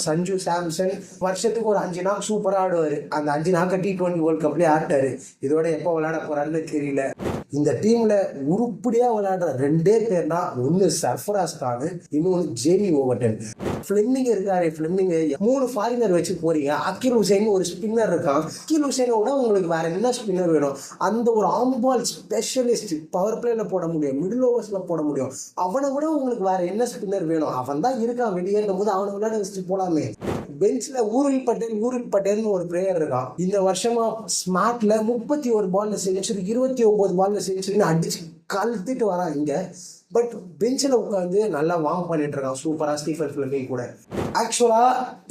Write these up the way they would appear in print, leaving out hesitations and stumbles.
சஞ்சு சாம்சன் வருஷத்துக்கு ஒரு 5 நாள் சூப்பராக ஆடுவார். அந்த 5 நாள் T20 வேர்ல்ட் கப்லேயே ஆட்டாரு. இதோட எப்போ விளையாட போறாருன்னு தெரியல. இந்த டீம்ல உருப்படியா விளையாடுற 2 பேர்னா, ஒன்னு சர்ஃபராஸ் கான், இன்னொன்னு ஜேமி ஓவர்டன். ஃபிளெமிங் இருக்காரு. ஃபிளெமிங் 3 ஃபாரினர் வச்சு போறீங்க. அகில் ஹுசைன் ஒரு ஸ்பின்னர் இருக்கான். அகில் ஹுசைனோட உங்களுக்கு வேற என்ன ஸ்பின்னர் வேணும்? அந்த ஒரு ஆம்பால் ஸ்பெஷலிஸ்ட், பவர் பிளேல போட முடியும், மிடில் ஓவர்ஸ்ல போட முடியும். அவனை விட உங்களுக்கு வேற என்ன ஸ்பின்னர் வேணும்? அவன் தான் இருக்கான் வெளியேறும் போது, அவனை விளையாட வச்சுட்டு போலாமே. பெஞ்ச்ல ஊரில் பட்டேல்னு ஒரு பிளேயர் இருக்கான். இந்த வருஷமா ஸ்மார்ட்ல 31 பால்ல செஞ்சுரி, 29 பால்ல செஞ்சுரின்னு அடிச்சு கழுத்திட்டு வரான் இங்க. பட் பெஞ்சில் உட்காந்து நல்லா வார்ம் பண்ணிட்டு இருக்கான் சூப்பரா ஸ்டீஃபன் ஃபிளெமிங் கூட. ஆக்சுவலா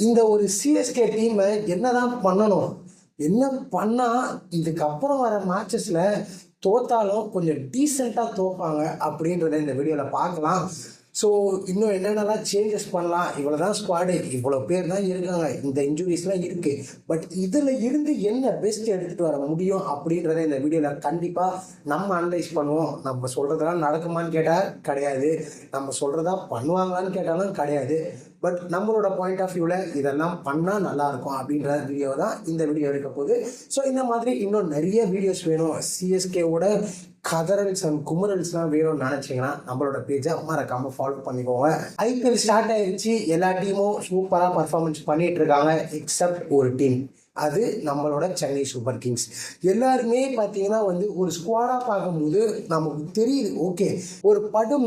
இந்த ஒரு சிஎஸ்கே டீமை என்னதான் பண்ணணும், என்ன பண்ணா இதுக்கப்புறம் வர மேட்சஸ்ல தோத்தாலும் கொஞ்சம் டீசெண்டாக தோப்பாங்க அப்படின்றத இந்த வீடியோவில் பார்க்கலாம். ஸோ இன்னும் என்னென்னலாம் சேஞ்சஸ் பண்ணலாம், இவ்வளோ தான் ஸ்குவாடு, இவ்வளோ பேர் தான் இருக்காங்க, இந்த இன்ஜுரிஸ்லாம் இருக்குது, பட் இதில் இருந்து என்ன பெஸ்ட் எடுத்துகிட்டு வர முடியும் அப்படின்றத இந்த வீடியோவில் கண்டிப்பாக நம்ம அனலைஸ் பண்ணுவோம். நம்ம சொல்கிறதெல்லாம் நடக்குமான்னு கேட்டால் கிடையாது, நம்ம சொல்கிறதா பண்ணுவாங்களான்னு கேட்டாலும் கிடையாது. பட் நம்மளோட பாயிண்ட் ஆஃப் வியூவில் இதெல்லாம் பண்ணால் நல்லாயிருக்கும் அப்படின்ற வீடியோ தான் இந்த வீடியோ இருக்க போகுது. ஸோ இந்த மாதிரி இன்னும் நிறைய வீடியோஸ் வேணும், சிஎஸ்கேவோட கதரல்ஸ் அண்ட் குமரல்ஸ்லாம் வேணும்னு நினச்சிங்கன்னா நம்மளோட பேஜை மறக்காமல் ஃபாலோ பண்ணிக்கோங்க. ஐபிஎல் ஸ்டார்ட் ஆயிடுச்சு. எல்லா டீமும் சூப்பராக பர்ஃபார்மன்ஸ் பண்ணிட்டு இருக்காங்க எக்ஸப்ட் ஒரு டீம், அது நம்மளோட சென்னை சூப்பர் கிங்ஸ். எல்லாருமே பார்த்தீங்கன்னா ஒரு ஸ்குவாடாக பார்க்கும்போது நமக்கு தெரியுது, ஓகே ஒரு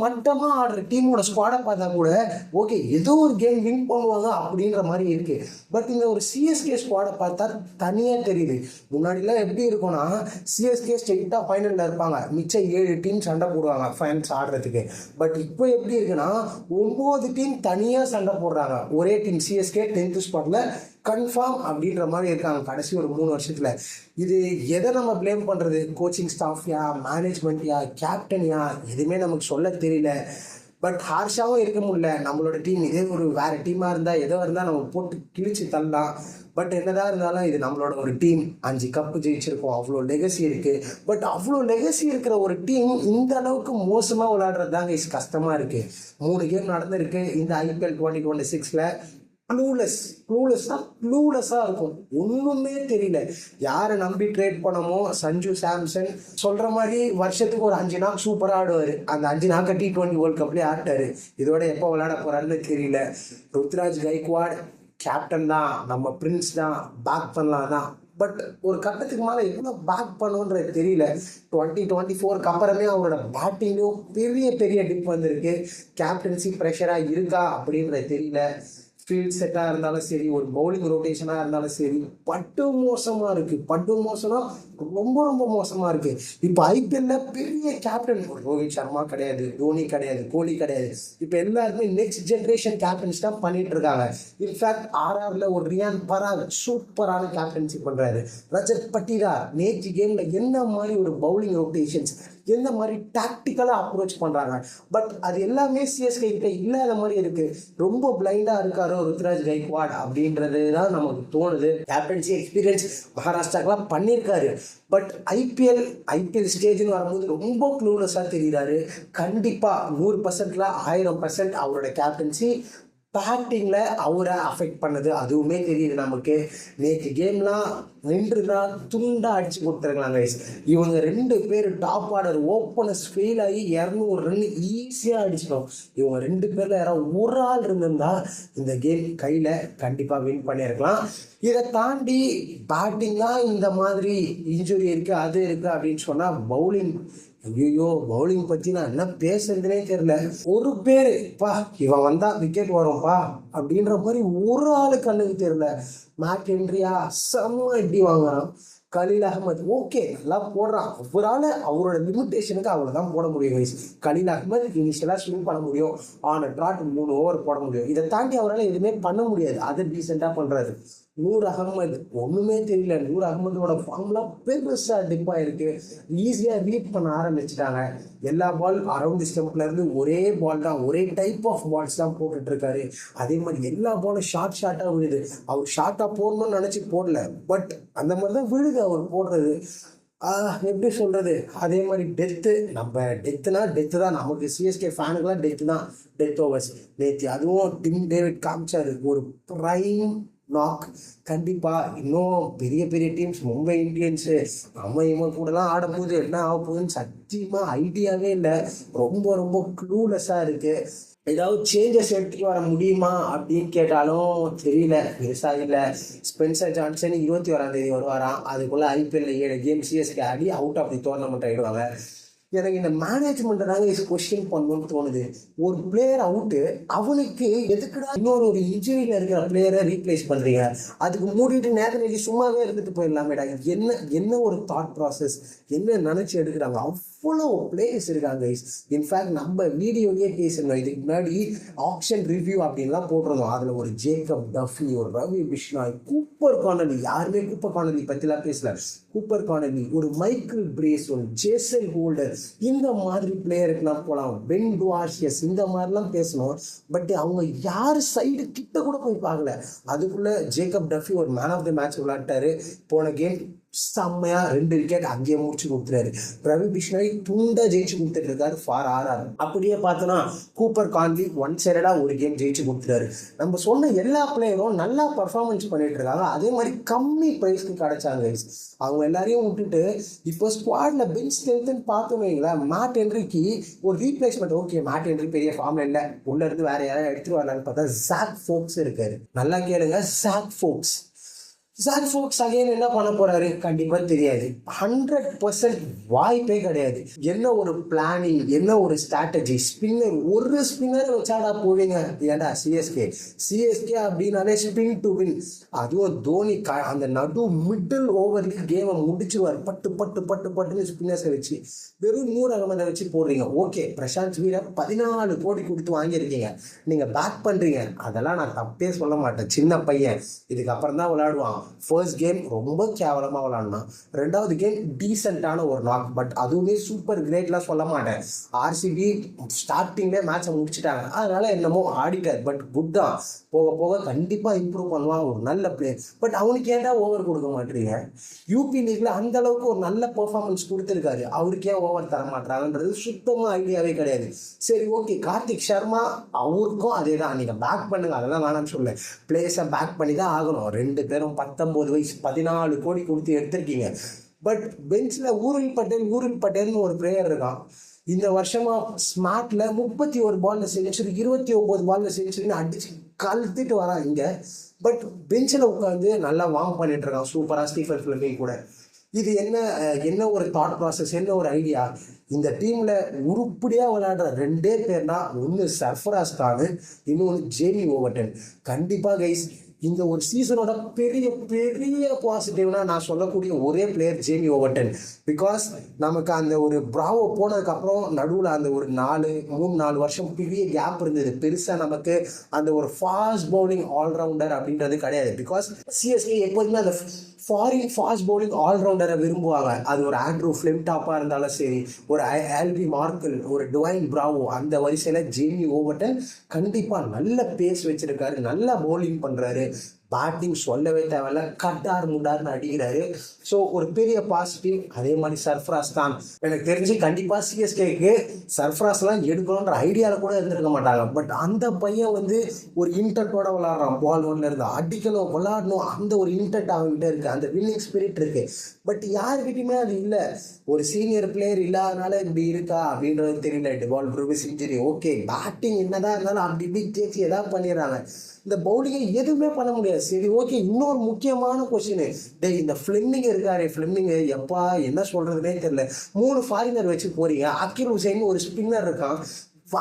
மட்டமாக ஆடுற டீமோட ஸ்குவாடை பார்த்தா கூட ஓகே ஏதோ ஒரு கேம் வின் பண்ணுவாங்க அப்படின்ற மாதிரி இருக்குது. பட் இந்த ஒரு சிஎஸ்கே ஸ்குவாடை பார்த்தா தனியாக தெரியுது. முன்னாடிலாம் எப்படி இருக்கும்னா, சிஎஸ்கே ஸ்ட்ரெயிட்டாக ஃபைனலில் இருப்பாங்க, மிச்சம் 7 டீம் சண்டை போடுவாங்க ஃபைனல்ஸ் ஆடுறதுக்கு. பட் இப்போ எப்படி இருக்குன்னா, 9 டீம் தனியாக சண்டை போடுறாங்க. ஒரே டீம் சிஎஸ்கே 10th ஸ்பாட்டில் கன்ஃபார்ம் அப்படின்ற மாதிரி இருக்காங்க கடைசி ஒரு 3 வருஷத்தில். இது எதை நம்ம பிளேம் பண்ணுறது? கோச்சிங் ஸ்டாஃப்யா, மேனேஜ்மெண்ட்யா, கேப்டன்யா, எதுவுமே நமக்கு சொல்ல தெரியல. பட் ஹார்ஷாகவும் இருக்க முடியல. நம்மளோட டீம் இதே ஒரு வேறு டீமாக இருந்தால், எதோ இருந்தால் நம்ம போட்டு கிழிச்சு தள்ளலாம். பட் என்னதான் இருந்தாலும் இது நம்மளோட ஒரு டீம், 5 கப்பு ஜெயிச்சிருக்கோம், அவ்வளோ லெகசி இருக்குது. பட் அவ்வளோ லெகசி இருக்கிற ஒரு டீம் இந்த அளவுக்கு மோசமாக விளையாடுறது தாங்க கஷ்டமாக இருக்குது. 3 கேம் நடந்திருக்கு இந்த ஐபிஎல் 2026ல். க்ளூலெஸ்ஸாக இருக்கும், ஒன்றுமே தெரியல. யாரை நம்பி ட்ரேட் பண்ணமோ, சஞ்சு சாம்சன் சொல்கிற மாதிரி வருஷத்துக்கு ஒரு 5 நாள் சூப்பராக ஆடுவார். அந்த 5 நாள் T20 வேர்ல்ட் கப்லேயே ஆட்டார். இதோட எப்போ விளையாட போகிறாருன்னு தெரியல. ருத்ராஜ் கைக்வாட் கேப்டன் தான், நம்ம பிரின்ஸ் தான், பேக் பண்ணலாம் தான். பட் ஒரு கட்டத்துக்கு மேலே எவ்வளோ பேக் பண்ணுன்றது தெரியல. 2024 அப்புறமே அவரோட பேட்டிங்கும் பெரிய டிப் வந்திருக்கு. கேப்டன்சி ப்ரெஷராக இருக்கா அப்படின்றது தெரியல. ஃபீல்ட் செட்டாக இருந்தாலும் சரி, ஒரு பவுலிங் ரொட்டேஷனாக இருந்தாலும் சரி, மோசமாக இருக்குது. மோசம்னா ரொம்ப மோசமாக இருக்குது. இப்போ ஐபிஎல்ல பெரிய கேப்டன் ரோஹித் சர்மா கிடையாது, தோனி கிடையாது, கோலி கிடையாது. இப்போ எல்லாருமே நெக்ஸ்ட் ஜென்ரேஷன் கேப்டன்ஸ் தான் பண்ணிட்டு இருக்காங்க. இன்ஃபேக்ட் ஆர்ஆர்ல ஒரு ரியான் பராக் சூப்பரான கேப்டன்சி பண்ணுறாரு. ரஜத் பட்டிதார் நேற்று கேமில் என்ன மாதிரி ஒரு பவுலிங் ரொட்டேஷன்ஸ், எந்த மாதிரி டாக்டிக்கலாக அப்ரோச் பண்ணுறாங்க. பட் அது எல்லாமே சிஎஸ்கே கிட்ட இல்லாத மாதிரி இருக்குது. ரொம்ப பிளைண்டாக இருக்காரோ ருத்ராஜ் கைக்வாட் அப்படின்றது தான் நமக்கு தோணுது. கேப்டன்சி எக்ஸ்பீரியன்ஸ் மகாராஷ்டிராக்கெலாம் பண்ணியிருக்காரு. பட் ஐபிஎல் ஸ்டேஜ்னு வரும்போது ரொம்ப க்ளூலெஸ்ஸாக தெரிகிறாரு. கண்டிப்பாக 100%ல 1000% அவரோட கேப்டன்சி பேட்டிங்கில் அவரை அஃபெக்ட் பண்ணது அதுவுமே தெரியுது நமக்கு. நேற்று கேம்லாம் 2 நாள் துண்டாக அடிச்சு கொடுத்துருக்கலாம் கைஸ். இவங்க 2 பேர் டாப் ஆர்டர் ஓப்பனர்ஸ் ஃபெயில் ஆகி 200 ரன் ஈஸியாக அடிச்சிடும். இவங்க 2 பேரில் யாராவது ஒரு ஆள் இருந்திருந்தா இந்த கேம் கையில் கண்டிப்பாக வின் பண்ணியிருக்கலாம். இதை தாண்டி பேட்டிங்லாம் இந்த மாதிரி இன்ஜுரி இருக்குது, அது இருக்குது அப்படின்னு சொன்னால் பவுலிங், ஐயோ பவுலிங் பற்றி நான் என்ன பேசுறதுனே தெரியல. ஒரு பேர் பா இவன் வந்தா விக்கெட் வரும்பா அப்படின்ற மாதிரி ஒரு ஆளு கண்ணுக்கு தெரியல. மேட் ஹென்ரியா செம்ம அடி வாங்குறான். கலீல் அகமது ஓகே நல்லா போடுறான். அவரால் அவரோட லிமிட்டேஷனுக்கு அவ்வளோதான் போட முடியும் கைஸ். கலீல் அகமது இனிஷியலாக ஸ்விம் பண்ண முடியும், ஆன் ட்ராட் 3 ஓவர் போட முடியும். இதை தாண்டி அவரால் எதுவுமே பண்ண முடியாது. அதை டீசெண்டாக பண்ணுறாரு. நூர் அகமது ஒன்றுமே தெரியல. நூர் அகமதோட ஃபார்ம்லாம் பெருசாக டிப்பாக இருக்குது. ஈஸியாக ரீட் பண்ண ஆரம்பிச்சிட்டாங்க. எல்லா பால் அரௌண்ட் ஸ்டெம்ப்லேருந்து ஒரே பால் தான், ஒரே டைப் ஆஃப் பால்ஸ் தான் போட்டுட்ருக்காரு. அதே மாதிரி எல்லா பாலும் ஷார்ட்டாக விழுது. அவர் ஷார்ட்டாக போடணும்னு நினச்சி போடல, பட் அந்த மாதிரி தான் விழுது அவர் போடுறது. எப்படி சொல்கிறது, அதே மாதிரி டெத்து. நம்ம டெத்துனா டெத்து தான், நமக்கு சிஎஸ்கே ஃபேனுக்கெலாம் டெத்து தான், டெத் ஓவர்ஸ். நேற்று அதுவும் டிம் டேவிட் காமிச்சாரு ஒரு ப்ரைம் நாக். கண்டிப்பாக இன்னும் பெரிய பெரிய டீம்ஸ், மும்பை இந்தியன்ஸு இவன் கூடலாம் ஆடும்போது என்ன ஆக போகுதுன்னு சத்தியமாக ஐடியாவே இல்லை. ரொம்ப ரொம்ப க்ளூலெஸ்ஸாக இருக்குது. ஏதாவது சேஞ்சஸ் எடுத்துகிட்டு வர முடியுமா அப்படின்னு கேட்டாலும் தெரியல, பெருசாக இல்லை. ஸ்பென்சர் ஜான்சன் 21 வருவாராம், அதுக்குள்ளே ஐபிஎல்ல 7 game CSK Aadi out of the tournament ஆகிடுவாங்க. எனக்கு இந்த மேனேஜ்மெண்ட்டை தாங்க கொஸ்டின் பண்ணணும்னு தோணுது. ஒரு பிளேயர் அவுட்டு, அவனுக்கு எதுக்குடா இன்னொரு இன்ஜுரியில் இருக்கிற பிளேயரை ரீப்ளேஸ் பண்ணுறீங்க? அதுக்கு மூடிட்டு நேரத்தில் சும்மாவே இருந்துட்டு போயிடலாமேடா. என்ன ஒரு தாட் ப்ராசஸ், என்ன நினச்சி எடுக்கிறாங்க? அவ்வளோ பிளேயர்ஸ் இருக்காங்க. இன்ஃபேக்ட் நம்ம வீடியோலேயே பேசியிருந்தோம் இதுக்கு முன்னாடி, ஆப்ஷன் ரிவ்யூ அப்படின்லாம் போட்டிருந்தோம். அதில் ஒரு ஜேக்கப் டஃபி, ஒரு ரவி பிஷ்னாய், கூப்பர் கார்னலி, யாருமே கூப்பர் கார்னலி பற்றிலாம் பேசல. கூப்பர் கார்னலி, ஒரு மைக்கேல் பிரேஸ், ஒரு ஜேசன் ஹோல்டர், இந்த மாதிரி பிளேயருக்குலாம் போகலாம். பென் டுவார்ஷியஸ், இந்த மாதிரிலாம் பேசணும். பட் அவங்க யார் சைடு கிட்ட கூட போய் பார்க்கல. அதுக்குள்ளே ஜேக்கப் டஃபி ஒரு மேன் ஆஃப் த மேட்ச் விளையாட்டாரு. போன கேம் செம்மையா 2 விக்கெட் அங்கேயே முடிச்சு கொடுத்துறாரு. ரவி பிஷ்னாய் துண்டா ஜெயிச்சு கொடுத்துட்டு இருக்காரு ஃபார் ஆர்ஆர். அப்படியே பார்த்தோன்னா கூப்பர் கான்லி ஒன் சைடா ஒரு கேம் ஜெயிச்சு கொடுத்துறாரு. நம்ம சொன்ன எல்லா பிளேயரும் நல்லா பர்ஃபார்மன்ஸ் பண்ணிட்டு இருக்காங்க. அதே மாதிரி கம்மி ப்ரைஸ்க்கு கிடைச்சாங்க. அவங்க எல்லாரையும் விட்டுட்டு இப்போ ஸ்குவாட்ல பெஞ்ச் ஸ்ட்ரென்த்னு பார்த்தோம்ங்களா, மேட் ஹென்ரிக்கு ஒரு ரீப்ளேஸ்மெண்ட். ஓகே, மேட் ஹென்ரி பெரிய ஃபார்ம்ல இல்லை, உள்ள இருந்து வேற யாராவது எடுத்துட்டு வரலான்னு பார்த்தா ஜாக் ஃபோக்ஸ் இருக்காரு. நல்லா கேளுங்க, ஜாக் ஃபோக்ஸ் அகைன் என்ன பண்ண போறாரு கண்டிப்பா தெரியாது. 100% வாய்ப்பே கிடையாது. என்ன ஒரு பிளானிங், என்ன ஒரு ஸ்ட்ராட்டஜி. ஒரு ஸ்பின்னர் வச்சாடா போவீங்க? ஏடா சிஎஸ்கே அப்படின்னாலே ஸ்பின் டு வின். அதுவும் தோனி அந்த நடு மிடில் ஓவர்ல கேமை முடிச்சுவார். பட்டு பட்டு பட்டு பட்டுன்னு ஸ்பின்னர்ஸை வச்சு வெறும் 100 அகமதை வச்சு போடுறீங்க. ஓகே, பிரசாந்த் வீரர் 14 கோடி கொடுத்து வாங்கியிருக்கீங்க, நீங்க பேக் பண்றீங்க, அதெல்லாம் நான் தப்பே சொல்ல மாட்டேன். சின்ன பையன், இதுக்கப்புறம் தான் விளையாடுவான். ஃபர்ஸ்ட் கேம் ரொம்ப கேவலமாக விளாட்னான். 2வது கேம் டீசெண்டான ஒரு நாக், பட் அதுவுமே சூப்பர் கிரேட்லாம் சொல்ல மாட்டேன். ஆர்சிபி ஸ்டார்டிங்லேயே மேட்சை முடிச்சுட்டாங்க, அதனால என்னமோ ஆடிட்டார். பட் குட் தான், போக போக கண்டிப்பாக இம்ப்ரூவ் பண்ணுவான். ஒரு நல்ல பிளேயர். பட் அவனுக்கு ஏன்டா ஓவர் கொடுக்க மாட்டீங்க? யூபி லீக்ல அந்த அளவுக்கு ஒரு நல்ல பெர்ஃபார்மன்ஸ் கொடுத்துருக்காரு, அவருக்கே ஓவர் தர மாட்டாங்கன்றது சுத்தமாக ஐடியாவே கிடையாது. சரி ஓகே, கார்த்திக் சர்மா அவருக்கும் அதே தான், நீங்கள் பேக் பண்ணுங்க, அதெல்லாம் வேணாம்னு சொல்ல. பிளேயர்ஸை பேக் பண்ணி தான் ஆகணும். 2 பேரும் 19 வயசு 14 கோடி கொடுத்து எடுத்திருக்கீங்க. பட் பெஞ்சில் ஊரில் பட்டேல்னு ஒரு பிளேயர் இருக்கான். இந்த வருஷமா ஸ்மார்ட்ல 31 பால்ல செஞ்சுரி, 29 பால்ல செஞ்சுரின்னு அடிச்சு கழுத்திட்டு வரான் இங்க. பட் பெஞ்சில் உட்காந்து நல்லா வார்ம் பண்ணிட்டு இருக்கான் சூப்பரா ஸ்டீஃபன் ஃபிளமிங் கூட. இது என்ன ஒரு தாட் ப்ராசஸ், என்ன ஒரு ஐடியா? இந்த டீம்ல உருப்படியா விளையாடுற 2 பேர்னா, ஒன்று சர்ஃபராஸ் கான், இன்னொன்று ஜேமி ஓவர்டன். கண்டிப்பா கைஸ், இந்த ஒரு சீசனோட பெரிய பெரிய பாசிட்டிவ்னா நான் சொல்லக்கூடிய ஒரே பிளேயர் ஜேமி ஓவர்டன். பிகாஸ் நமக்கு அந்த ஒரு பிராவோ போனதுக்கப்புறம் நடுவில் அந்த ஒரு 3-4 வருஷம் பெரிய கேப் இருந்தது. பெருசாக நமக்கு அந்த ஒரு ஃபாஸ்ட் பவுலிங் ஆல்ரவுண்டர் அப்படின்றது கிடையாது. பிகாஸ் சிஎஸ்கே எப்போதுமே அந்த ஃபாரின் ஃபாஸ்ட் பவுலிங் ஆல்ரவுண்டரை விரும்புவாங்க. அது ஒரு ஆண்ட்ரூ ஃபிளின்டாப்பாக இருந்தாலும் சரி, ஒரு ஆல்பி மார்க்கல், ஒரு டுவைன் பிராவோ, அந்த வரிசையில் ஜேமி ஓவர்டன் கண்டிப்பாக நல்ல பேஸ் வச்சிருக்காரு, நல்லா பவுலிங் பண்ணுறாரு. பேட்டிங் சொல்லவே தேவையில்ல, கட்டார் முண்டார்னு அடிக்கிறாரு. ஸோ ஒரு பெரிய பாசிட்டிவ். அதே மாதிரி சர்ஃபராஸ் தான், எனக்கு தெரிஞ்சு கண்டிப்பாக சிஎஸ்கேக்கு சர்ஃபராஸ்லாம் எடுக்கணுன்ற ஐடியாவில் கூட இருந்திருக்க மாட்டாங்க. பட் அந்த பையன் ஒரு இன்டென்ட்டோட விளாட்றான். பால் 1ல இருந்து அடிக்கணும், விளாடணும், அந்த ஒரு இன்டென்ட் அவங்ககிட்ட இருக்குது, அந்த வின்னிங் ஸ்பிரிட் இருக்குது. பட் யாருக்கிட்டையுமே அது இல்லை. ஒரு சீனியர் பிளேயர் இல்லாதனால இப்படி இருக்கா அப்படின்றது தெரியல. டிவால் ப்ரூவிஸ் இன்ஜுரி, ஓகே, பேட்டிங் என்னதான் இருந்தாலும் அப்படி இப்படி தேய்ச்சி எதாவது பண்ணிடுறாங்க. இந்த பவுலிங்கை எதுவுமே பண்ண முடியாது. சரி ஓகே, இன்னொரு முக்கியமான கொஸ்டின், இந்த ஃபிளெமிங் இருக்காரு, ஃபிளெமிங் எப்பா என்ன சொல்றதுனே தெரியல. 3 ஃபாரினர் வச்சு போறீங்க. அகில் ஹுசைன் ஒரு ஸ்பின்னர் இருக்கான்.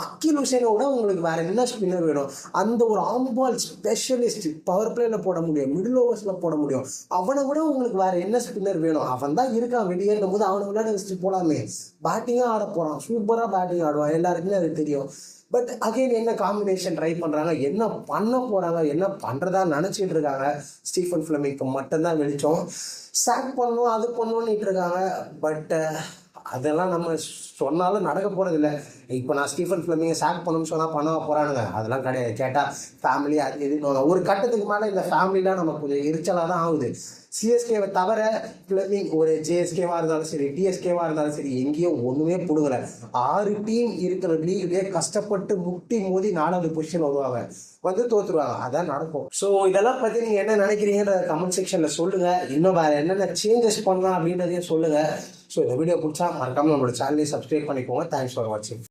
அகில் ஹுசைனோட உங்களுக்கு வேற என்ன ஸ்பின்னர் வேணும்? அந்த ஒரு ஆம்பால் ஸ்பெஷலிஸ்ட், பவர் பிளேல போட முடியும், மிடில் ஓவர்ஸ்ல போட முடியும், அவனை விட உங்களுக்கு வேற என்ன ஸ்பின்னர் வேணும்? அவன் தான் இருக்கான் வெளியேறும் போது, அவனை விளையாட வச்சுட்டு போலாமே. பேட்டிங்காக ஆட போறான், சூப்பரா பேட்டிங் ஆடுவான், எல்லாருக்குமே அது தெரியும். பட் அகைன் என்ன காம்பினேஷன் ட்ரை பண்ணுறாங்க, என்ன பண்ண போகிறாங்க, என்ன பண்ணுறதா நினச்சிட்டு இருக்காங்க? ஸ்டீஃபன் ஃபிளமிங்க்கு மட்டும்தான் வெளிச்சம். சாக் பண்ணணும், அது பண்ணணும்னுட்டு இருக்காங்க. பட் அதெல்லாம் நம்ம சொன்னாலும் நடக்க போகிறது இல்லை. இப்போ நான் ஸ்டீஃபன் ஃப்ளெமிங்கை சாக் பண்ணணும்னு சொன்னால் பண்ண போகிறானுங்க, அதெல்லாம் கிடையாது. கேட்டால் ஃபேமிலி அது எதுன்னு ஒரு கட்டத்துக்கு மேலே இந்த ஃபேமிலிலாம் நமக்கு கொஞ்சம் எரிச்சலாக தான் ஆகுது. சிஎஸ்கேவை தவிர ஃப்ளெமிங் ஒரு ஜேஎஸ்கேவாக இருந்தாலும் சரி, டிஎஸ்கேவாக இருந்தாலும் சரி, எங்கேயும் ஒன்றுமே பிடுங்கலை. 6 டீம் இருக்கிற லீக்லேயே கஷ்டப்பட்டு முட்டி மோதி 4வது பொசிஷன் வருவாங்க, வந்து தோற்றுருவாங்க. அதான் நடக்கும். ஸோ இதெல்லாம் பற்றி நீங்கள் என்ன நினைக்கிறீங்கன்ற கமெண்ட் செக்ஷனில் சொல்லுங்கள். இன்னும் வேறு என்னென்ன சேஞ்சஸ் பண்ணலாம் அப்படின்றதையும் சொல்லுங்கள். ஸோ இந்த வீடியோ பிடிச்சா மறக்காமல் நம்மளோட சேனலையும் சப்ஸ்கிரைப் பண்ணிக்கோங்க. தேங்க்ஸ் ஃபார் வாட்சிங்.